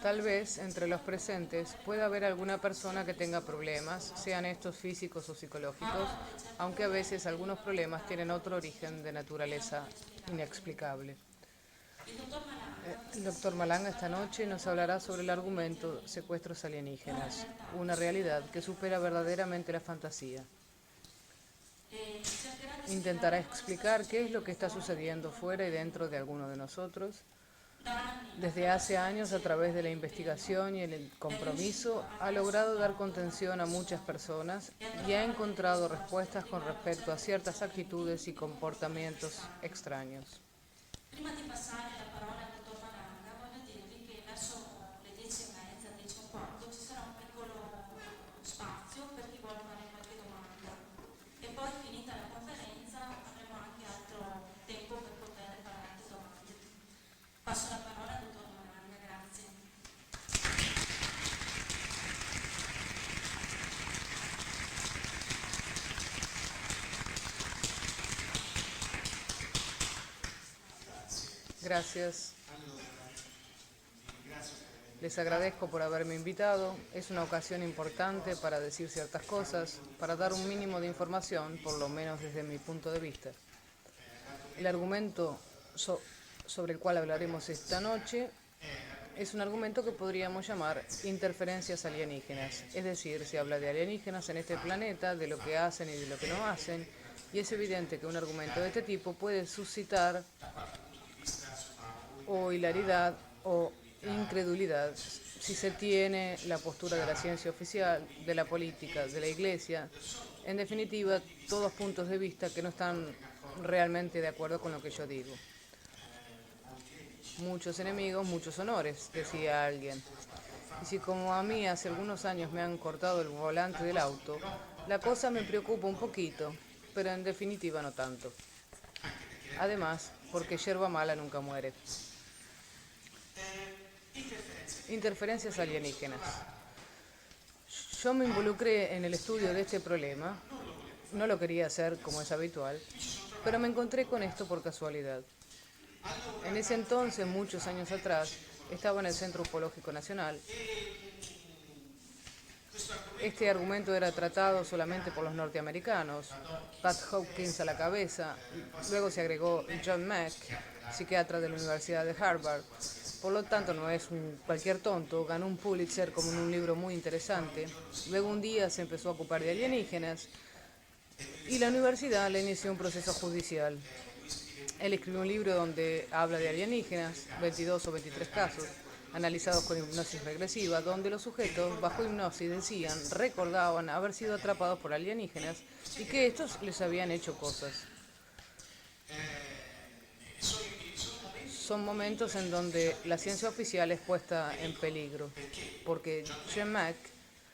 Tal vez entre los presentes pueda haber alguna persona que tenga problemas, sean estos físicos o psicológicos, aunque a veces algunos problemas tienen otro origen de naturaleza inexplicable. El doctor Malanga esta noche nos hablará sobre el argumento secuestros alienígenas, una realidad que supera verdaderamente la fantasía. Intentará explicar qué es lo que está sucediendo fuera y dentro de alguno de nosotros. Desde hace años, a través de la investigación y el compromiso, ha logrado dar contención a muchas personas y ha encontrado respuestas con respecto a ciertas actitudes y comportamientos extraños. Gracias. Les agradezco por haberme invitado. Es una ocasión importante para decir ciertas cosas, para dar un mínimo de información, por lo menos desde mi punto de vista. El argumento sobre el cual hablaremos esta noche es un argumento que podríamos llamar interferencias alienígenas. Es decir, se habla de alienígenas en este planeta, de lo que hacen y de lo que no hacen, y es evidente que un argumento de este tipo puede suscitar o hilaridad o incredulidad si se tiene la postura de la ciencia oficial, de la política, de la iglesia, en definitiva, todos puntos de vista que no están realmente de acuerdo con lo que yo digo. Muchos enemigos, muchos honores, decía alguien. Y si como a mí hace algunos años me han cortado el volante del auto, la cosa me preocupa un poquito, pero en definitiva no tanto. Además, porque yerba mala nunca muere. Interferencias alienígenas. Yo me involucré en el estudio de este problema, no lo quería hacer como es habitual, pero me encontré con esto por casualidad. En ese entonces, muchos años atrás, estaba en el Centro Ufológico Nacional. Este argumento era tratado solamente por los norteamericanos, Pat Hopkins a la cabeza, luego se agregó John Mack, psiquiatra de la Universidad de Harvard. Por lo tanto, no es cualquier tonto, ganó un Pulitzer como en un libro muy interesante. Luego un día se empezó a ocupar de alienígenas y la universidad le inició un proceso judicial. Él escribió un libro donde habla de alienígenas, 22 o 23 casos, analizados con hipnosis regresiva, donde los sujetos bajo hipnosis decían, recordaban haber sido atrapados por alienígenas y que estos les habían hecho cosas. Son momentos en donde la ciencia oficial es puesta en peligro, porque John Mack,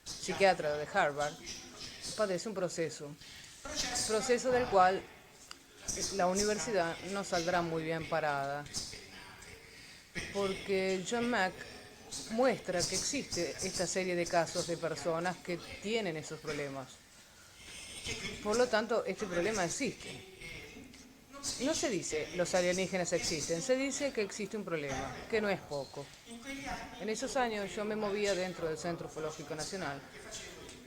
psiquiatra de Harvard, padece un proceso del cual la universidad no saldrá muy bien parada, porque John Mack muestra que existe esta serie de casos de personas que tienen esos problemas. Por lo tanto, este problema existe. No se dice los alienígenas existen, se dice que existe un problema, que no es poco. En esos años yo me movía dentro del Centro Ufológico Nacional,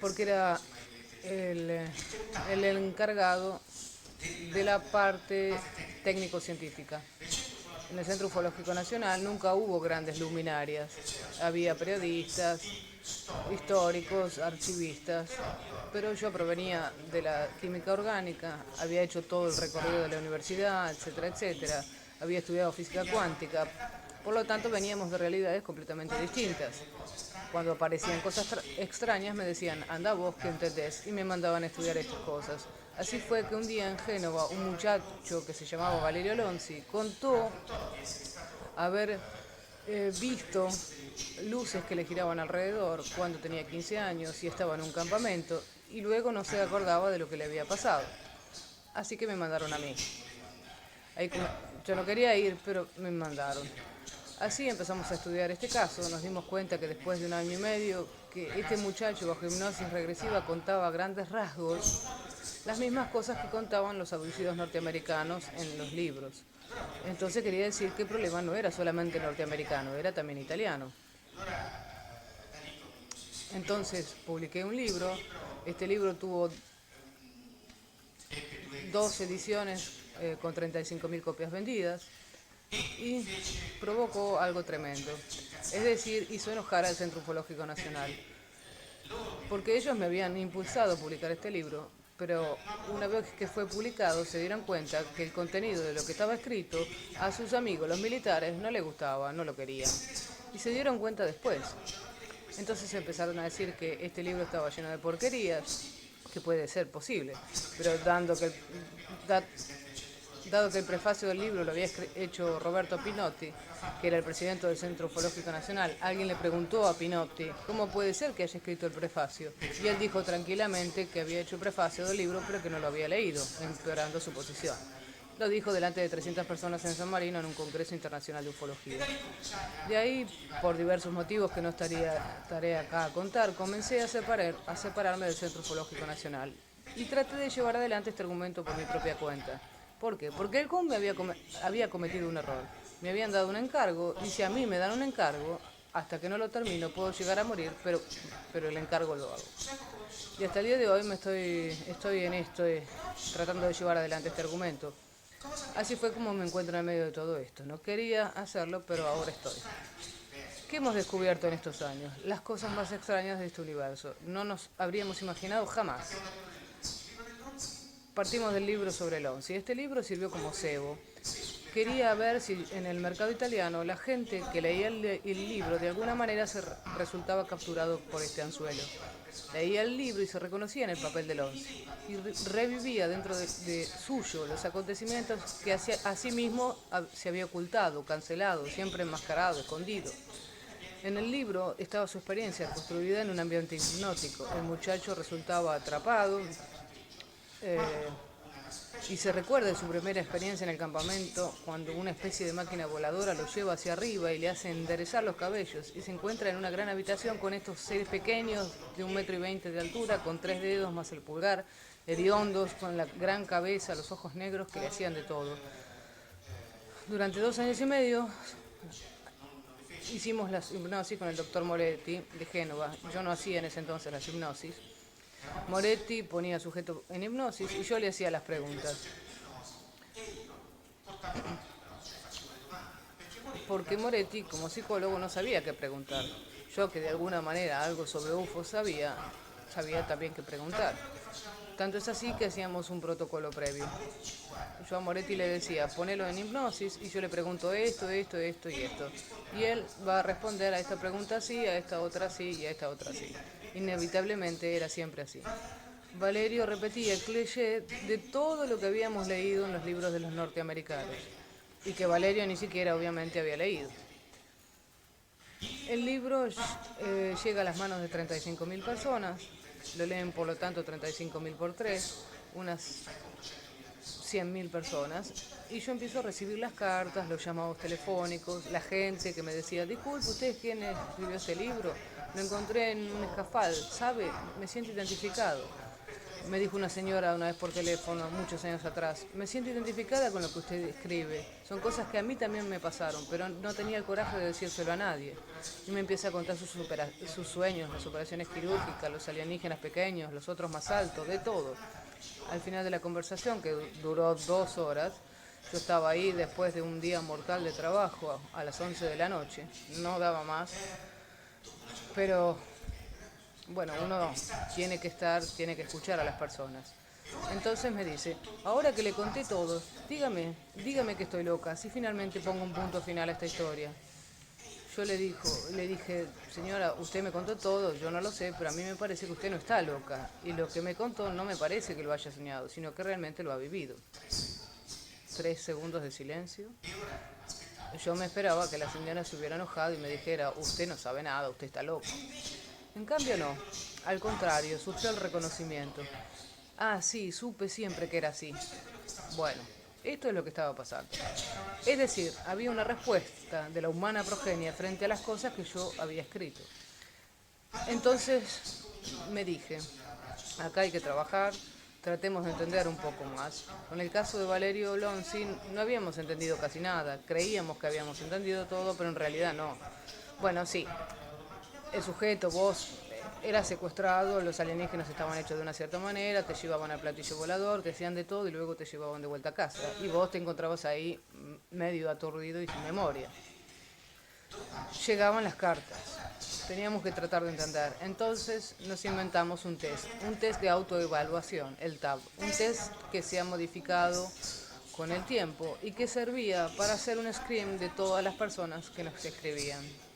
porque era el encargado de la parte técnico-científica. En el Centro Ufológico Nacional nunca hubo grandes luminarias. Había periodistas, históricos, archivistas, pero yo provenía de la química orgánica, había hecho todo el recorrido de la universidad, etcétera, etcétera. Había estudiado física cuántica, por lo tanto veníamos de realidades completamente distintas. Cuando aparecían cosas extrañas me decían, anda vos que entendés, y me mandaban a estudiar estas cosas. Así fue que un día en Génova un muchacho que se llamaba Valerio Lonzi contó haber visto luces que le giraban alrededor cuando tenía 15 años y estaba en un campamento y luego no se acordaba de lo que le había pasado. Así que me mandaron a mí. Ahí, yo no quería ir, pero me mandaron. Así empezamos a estudiar este caso, nos dimos cuenta que después de un año y medio que este muchacho bajo hipnosis regresiva contaba a grandes rasgos las mismas cosas que contaban los abducidos norteamericanos en los libros. Entonces quería decir que el problema no era solamente norteamericano, era también italiano. Entonces publiqué un libro. Este libro tuvo 2 ediciones con 35.000 copias vendidas y provocó algo tremendo. Es decir, hizo enojar al Centro Ufológico Nacional, porque ellos me habían impulsado a publicar este libro, pero una vez que fue publicado se dieron cuenta que el contenido de lo que estaba escrito a sus amigos, los militares, no les gustaba, no lo querían. Y se dieron cuenta después. Entonces empezaron a decir que este libro estaba lleno de porquerías, que puede ser posible, pero dado que el prefacio del libro lo había hecho Roberto Pinotti, que era el presidente del Centro Ufológico Nacional, alguien le preguntó a Pinotti cómo puede ser que haya escrito el prefacio, y él dijo tranquilamente que había hecho el prefacio del libro pero que no lo había leído, empeorando su posición. Lo dijo delante de 300 personas en San Marino en un congreso internacional de ufología. De ahí, por diversos motivos que no estaré acá a contar, comencé a separarme del Centro Ufológico Nacional y traté de llevar adelante este argumento por mi propia cuenta. ¿Por qué? Porque el CUM había cometido un error. Me habían dado un encargo y si a mí me dan un encargo, hasta que no lo termino puedo llegar a morir, pero el encargo lo hago. Y hasta el día de hoy estoy en esto, tratando de llevar adelante este argumento. Así fue como me encuentro en medio de todo esto. No quería hacerlo, pero ahora estoy. ¿Qué hemos descubierto en estos años? Las cosas más extrañas de este universo. No nos habríamos imaginado jamás. Partimos del libro sobre el ONCI. Este libro sirvió como cebo. Quería ver si en el mercado italiano la gente que leía el libro de alguna manera se resultaba capturado por este anzuelo. Leía el libro y se reconocía en el papel del ONCI y revivía dentro de suyo los acontecimientos que a sí mismo se había ocultado, cancelado, siempre enmascarado, escondido. En el libro estaba su experiencia construida en un ambiente hipnótico. El muchacho resultaba atrapado y se recuerda de su primera experiencia en el campamento cuando una especie de máquina voladora lo lleva hacia arriba y le hace enderezar los cabellos y se encuentra en una gran habitación con estos seres pequeños de 1,20 m de altura, con 3 dedos más el pulgar, hediondos, con la gran cabeza, los ojos negros que le hacían de todo. Durante 2 años y medio hicimos las hipnosis con el doctor Moretti de Génova. Yo no hacía en ese entonces las hipnosis. Moretti ponía sujeto en hipnosis y yo le hacía las preguntas. Porque Moretti, como psicólogo, no sabía qué preguntar. Yo, que de alguna manera algo sobre UFO sabía también qué preguntar. Tanto es así que hacíamos un protocolo previo. Yo a Moretti le decía, ponelo en hipnosis, y yo le pregunto esto y esto. Y él va a responder a esta pregunta así, a esta otra sí y a esta otra sí. Inevitablemente era siempre así. Valerio repetía el cliché de todo lo que habíamos leído en los libros de los norteamericanos, y que Valerio ni siquiera obviamente había leído. El libro llega a las manos de 35.000 personas, lo leen por lo tanto 35.000 por 3, unas 100.000 personas, y yo empiezo a recibir las cartas, los llamados telefónicos, la gente que me decía, disculpe, ¿usted es quien escribió ese libro? Lo encontré en un escafal, ¿sabe? Me siento identificado. Me dijo una señora una vez por teléfono, muchos años atrás, me siento identificada con lo que usted escribe. Son cosas que a mí también me pasaron, pero no tenía el coraje de decírselo a nadie. Y me empieza a contar sus sueños, las operaciones quirúrgicas, los alienígenas pequeños, los otros más altos, de todo. Al final de la conversación, que duró 2 horas, yo estaba ahí después de un día mortal de trabajo a las 11 de la noche, no daba más, pero bueno, uno tiene que escuchar a las personas. Entonces me dice, ahora que le conté todo, dígame que estoy loca, si finalmente pongo un punto final a esta historia. Yo le dije, señora, usted me contó todo, yo no lo sé, pero a mí me parece que usted no está loca. Y lo que me contó no me parece que lo haya soñado, sino que realmente lo ha vivido. 3 segundos de silencio. Yo me esperaba que la señora se hubiera enojado y me dijera, usted no sabe nada, usted está loco. En cambio no, al contrario, sufrió el reconocimiento. Ah, sí, supe siempre que era así. Bueno, esto es lo que estaba pasando. Es decir, había una respuesta de la humana progenie frente a las cosas que yo había escrito. Entonces me dije, acá hay que trabajar, tratemos de entender un poco más. Con el caso de Valerio Lonzi no habíamos entendido casi nada, creíamos que habíamos entendido todo, pero en realidad no. Bueno, sí, el sujeto, vos eras secuestrado, los alienígenas estaban hechos de una cierta manera, te llevaban al platillo volador, te hacían de todo y luego te llevaban de vuelta a casa. Y vos te encontrabas ahí medio aturdido y sin memoria. Llegaban las cartas. Teníamos que tratar de entender. Entonces nos inventamos un test de autoevaluación, el TAB. Un test que se ha modificado con el tiempo y que servía para hacer un screen de todas las personas que nos escribían.